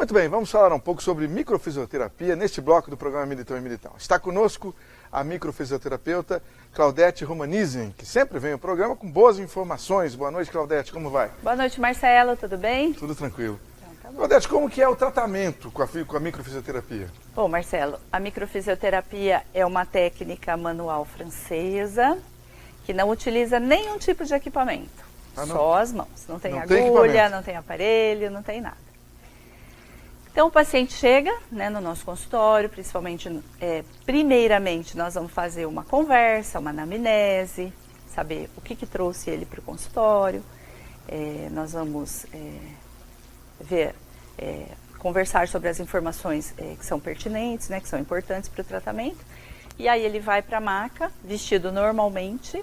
Muito bem, vamos falar um pouco sobre microfisioterapia neste bloco do programa Militão e Militão. Está conosco a microfisioterapeuta Claudete Romanizen, que sempre vem ao programa com boas informações. Boa noite, Claudete, como vai? Boa noite, Marcelo, tudo bem? Tudo tranquilo. Então, tá bom. Claudete, como que é o tratamento com a microfisioterapia? Bom, Marcelo, a microfisioterapia é uma técnica manual francesa que não utiliza nenhum tipo de equipamento, só as mãos. Não tem agulha, não tem aparelho, não tem nada. Então o paciente chega, né, no nosso consultório, primeiramente nós vamos fazer uma conversa, uma anamnese, saber o que trouxe ele para o consultório, nós vamos conversar sobre as informações que são pertinentes, né, que são importantes para o tratamento, e aí ele vai para a maca, vestido normalmente.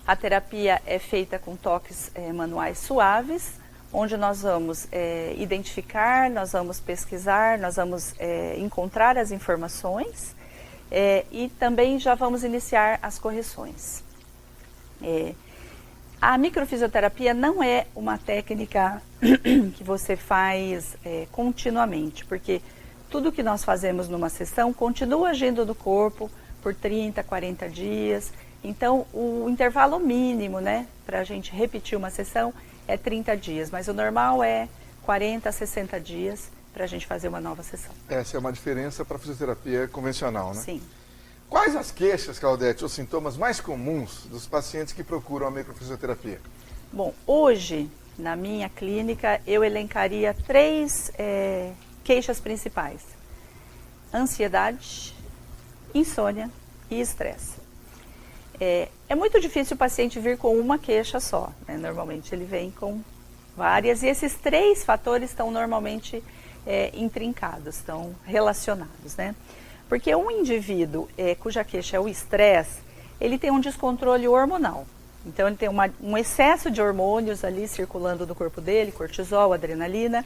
A terapia é feita com toques manuais suaves, onde nós vamos identificar, nós vamos pesquisar, nós vamos encontrar as informações e também já vamos iniciar as correções. A microfisioterapia não é uma técnica que você faz continuamente, porque tudo que nós fazemos numa sessão continua agindo no corpo por 30, 40 dias. Então, o intervalo mínimo, né, para a gente repetir uma sessão é 30 dias, mas o normal é 40 a 60 dias para a gente fazer uma nova sessão. Essa é uma diferença para a fisioterapia convencional, né? Sim. Quais as queixas, Claudete, ou sintomas mais comuns dos pacientes que procuram a microfisioterapia? Bom, hoje, na minha clínica, eu elencaria 3 queixas principais: ansiedade, insônia e estresse. É muito difícil o paciente vir com uma queixa só, né? Normalmente ele vem com várias, e esses 3 fatores estão normalmente intrincados, estão relacionados, né? Porque um indivíduo cuja queixa é o estresse, ele tem um descontrole hormonal. Então ele tem um excesso de hormônios ali circulando no corpo dele, cortisol, adrenalina,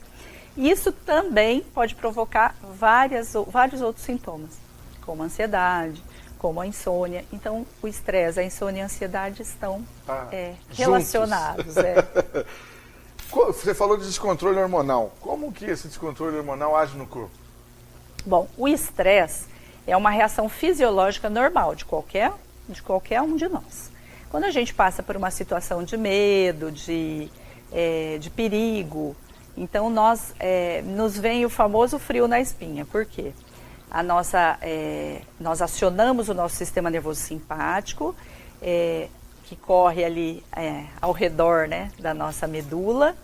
e isso também pode provocar vários outros sintomas, como a ansiedade, como a insônia. Então, o estresse, a insônia e a ansiedade estão relacionados. Você falou de descontrole hormonal. Como que esse descontrole hormonal age no corpo? Bom, o estresse é uma reação fisiológica normal de qualquer um de nós. Quando a gente passa por uma situação de medo, de perigo, então nos vem o famoso frio na espinha. Por quê? Nós acionamos o nosso sistema nervoso simpático, que corre ali ao redor, né, da nossa medula.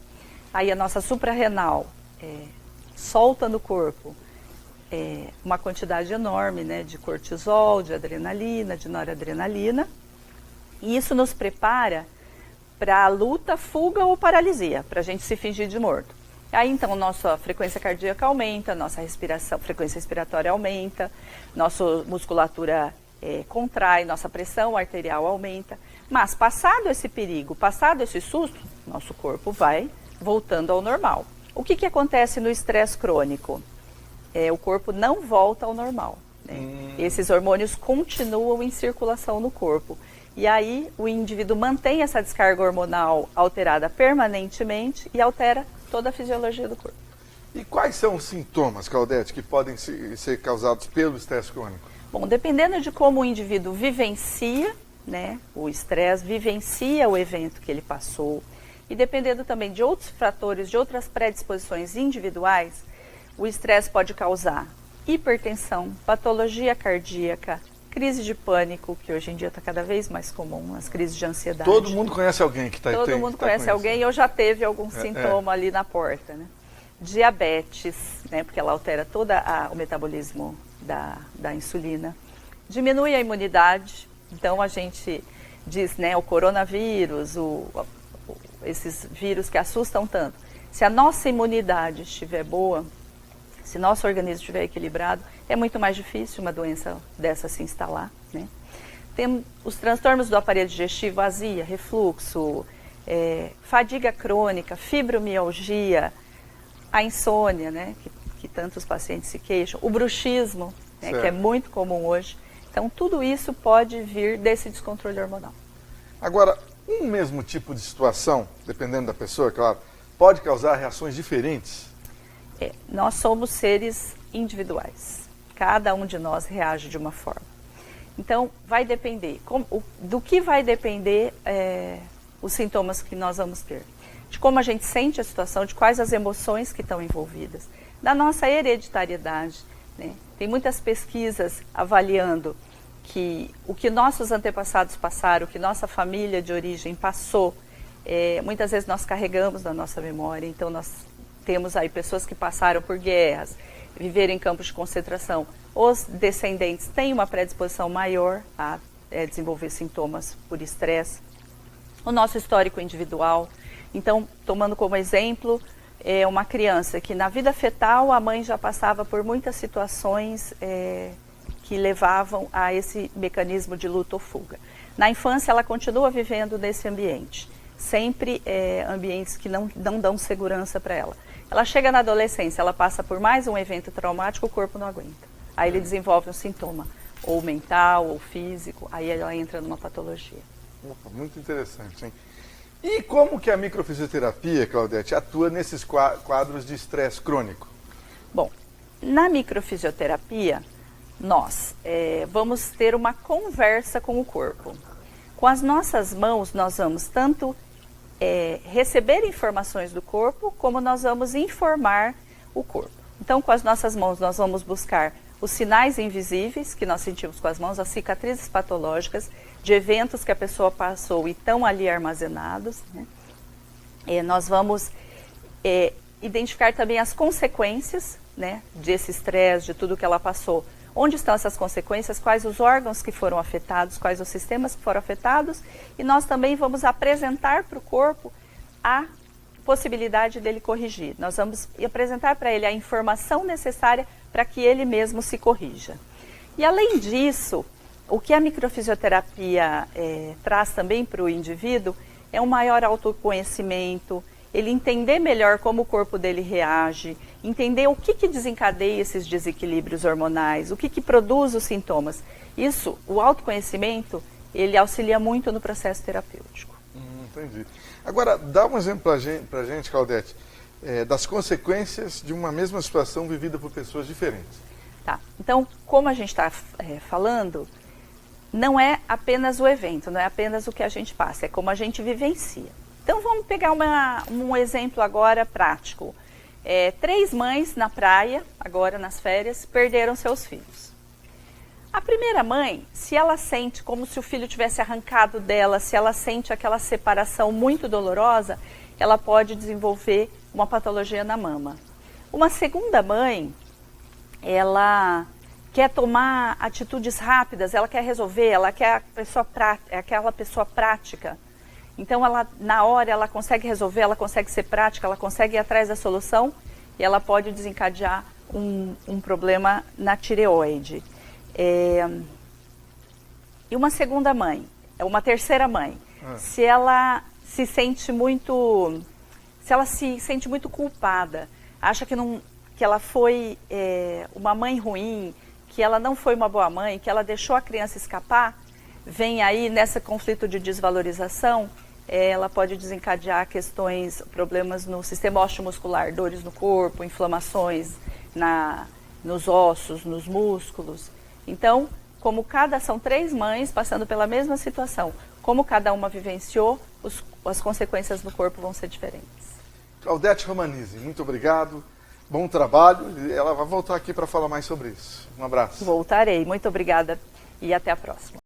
Aí a nossa suprarrenal solta no corpo uma quantidade enorme, né, de cortisol, de adrenalina, de noradrenalina. E isso nos prepara para a luta, fuga ou paralisia, para a gente se fingir de morto. Aí então nossa frequência cardíaca aumenta, nossa frequência respiratória aumenta, nossa musculatura contrai, nossa pressão arterial aumenta. Mas passado esse perigo, passado esse susto, nosso corpo vai voltando ao normal. O que acontece no estresse crônico? O corpo não volta ao normal, né? Esses hormônios continuam em circulação no corpo. E aí o indivíduo mantém essa descarga hormonal alterada permanentemente e altera toda a fisiologia do corpo. E quais são os sintomas, Claudete, que podem ser causados pelo estresse crônico? Bom, dependendo de como o indivíduo vivencia, né, o estresse, vivencia o evento que ele passou, e dependendo também de outros fatores, de outras predisposições individuais, o estresse pode causar hipertensão, patologia cardíaca, crise de pânico, que hoje em dia está cada vez mais comum, as crises de ansiedade. Todo mundo conhece alguém que está Todo mundo conhece alguém ou já teve algum sintoma ali na porta, né? Diabetes, né, porque ela altera todo o metabolismo da insulina. Diminui a imunidade, então a gente diz, né, o coronavírus, esses vírus que assustam tanto. Se a nossa imunidade estiver boa, se nosso organismo estiver equilibrado, é muito mais difícil uma doença dessa se instalar, né? Tem os transtornos do aparelho digestivo, azia, refluxo, fadiga crônica, fibromialgia, a insônia, né, que tantos pacientes se queixam, o bruxismo, né, que é muito comum hoje. Então, tudo isso pode vir desse descontrole hormonal. Agora, um mesmo tipo de situação, dependendo da pessoa, claro, pode causar reações diferentes? Nós somos seres individuais. Cada um de nós reage de uma forma. Então, vai depender. Do que vai depender os sintomas que nós vamos ter? De como a gente sente a situação, de quais as emoções que estão envolvidas, da nossa hereditariedade, né? Tem muitas pesquisas avaliando que o que nossos antepassados passaram, o que nossa família de origem passou, muitas vezes nós carregamos na nossa memória. Então, nós temos aí pessoas que passaram por guerras, viveram em campos de concentração. Os descendentes têm uma predisposição maior a desenvolver sintomas por estresse. O nosso histórico individual. Então, tomando como exemplo, uma criança que na vida fetal a mãe já passava por muitas situações que levavam a esse mecanismo de luta ou fuga. Na infância ela continua vivendo nesse ambiente, sempre ambientes que não dão segurança para ela. Ela chega na adolescência, ela passa por mais um evento traumático, o corpo não aguenta. Aí ele desenvolve um sintoma, ou mental, ou físico, aí ela entra numa patologia. Opa, muito interessante, hein? E como que a microfisioterapia, Claudete, atua nesses quadros de estresse crônico? Bom, na microfisioterapia, nós vamos ter uma conversa com o corpo. Com as nossas mãos, nós vamos tanto receber informações do corpo, como nós vamos informar o corpo. Então, com as nossas mãos, nós vamos buscar os sinais invisíveis que nós sentimos com as mãos, as cicatrizes patológicas de eventos que a pessoa passou e estão ali armazenados, né? Nós vamos identificar também as consequências, né, desse estresse, de tudo que ela passou. Onde estão essas consequências, quais os órgãos que foram afetados, quais os sistemas que foram afetados, e nós também vamos apresentar para o corpo a possibilidade dele corrigir. Nós vamos apresentar para ele a informação necessária para que ele mesmo se corrija. E além disso, o que a microfisioterapia traz também para o indivíduo é um maior autoconhecimento, ele entender melhor como o corpo dele reage, entender o que desencadeia esses desequilíbrios hormonais, o que produz os sintomas. Isso, o autoconhecimento, ele auxilia muito no processo terapêutico. Entendi. Agora, dá um exemplo para a gente, Claudete, das consequências de uma mesma situação vivida por pessoas diferentes. Tá. Então, como a gente está falando, não é apenas o evento, não é apenas o que a gente passa, é como a gente vivencia. Então, vamos pegar um exemplo agora prático. 3 mães na praia, agora nas férias, perderam seus filhos. A primeira mãe, se ela sente como se o filho tivesse arrancado dela, se ela sente aquela separação muito dolorosa, ela pode desenvolver uma patologia na mama. Uma segunda mãe, ela quer tomar atitudes rápidas, ela quer resolver, ela quer aquela pessoa prática. Então, ela, na hora, ela consegue resolver, ela consegue ser prática, ela consegue ir atrás da solução e ela pode desencadear um problema na tireoide. E uma segunda mãe, uma terceira mãe, se ela se sente muito culpada, acha que ela foi uma mãe ruim, que ela não foi uma boa mãe, que ela deixou a criança escapar, vem aí nesse conflito de desvalorização, ela pode desencadear problemas no sistema osteomuscular, dores no corpo, inflamações nos ossos, nos músculos. Então, são 3 mães passando pela mesma situação, como cada uma vivenciou, as consequências no corpo vão ser diferentes. Claudete Romanizzi, muito obrigado, bom trabalho, ela vai voltar aqui para falar mais sobre isso. Um abraço. Voltarei, muito obrigada e até a próxima.